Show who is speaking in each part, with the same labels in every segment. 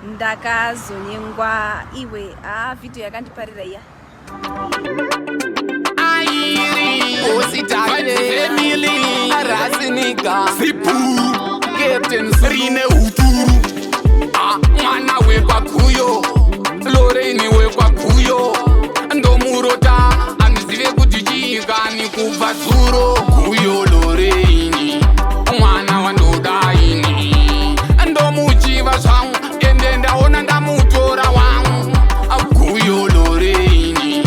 Speaker 1: ndakazonyengwa iwe video yakandiparira iya
Speaker 2: Emily Arasinika Sipu Captain Rine Uturu Mwana wekwa kuyo Loreni wekwa kuyo Ndomurota Andizive kuti chiikani kubva zuro Kuyo Loreni Mwana wandodaini Ndomuchiva zvangu Ende ndaona ndamutora wangu Kuyo Loreni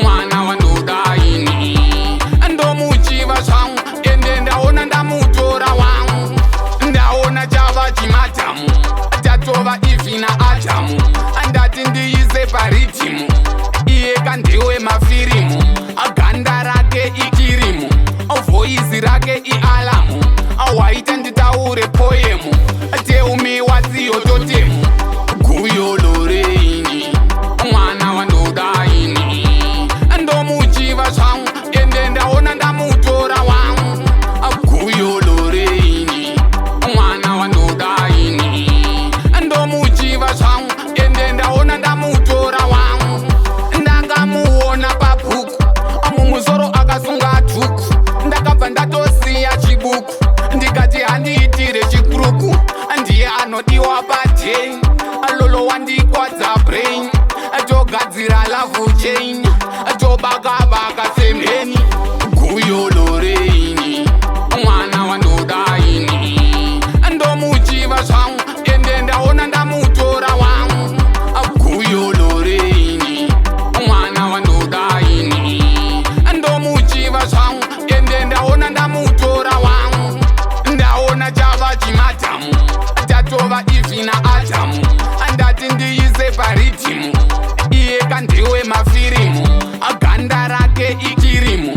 Speaker 2: Mwana wandodaini Ndomuchiva zvangu Ende ndaona ndamutora wangu Ndaona chava chimatamu Tatova ivina atamu Andati ndiise paritimu Iye kandiwe mafirimu Ganda rake ikirimu Voice rake ialamu Waita nditaure poemu Tell wasiyo totemu Kuyo Loreni Mwana wandodaini Ndomuchiva zvangu Ende ndaona ndamutora wangu Kuyo Loreni Mwana wandodaini Ndomuchiva zvangu Ende ndaona ndamutora wangu Ndakamuona pabhuku Mumusoro akasunga dhuku Ndakabva ndatosiya chibuku Ndikati handiitire chikuruku Ndiye anodiwa padheni Lolo wandikwadza brain Togadzira love chain Tobaka semheni Kuyo Loreni Mwana wandodaini Ndomuchiva zvangu Ende ndaona ndamutora wangu Kuyo Loreni Mwana wandodaini Ndomuchiva zvangu Ende ndaona ndamutora wangu Ndaona chava chimatamu Tatova ivina atamu Andati ndiise paritimu Iye kandiwe mafirimu Ganda rake ikirimu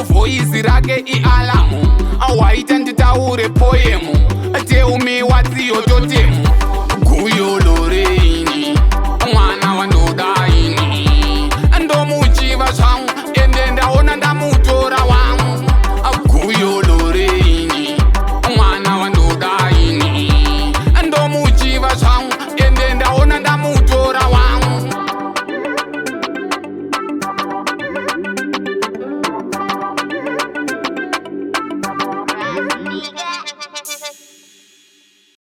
Speaker 2: Voice rake ialamu Waita nditaure poemu Tell wasiyo toti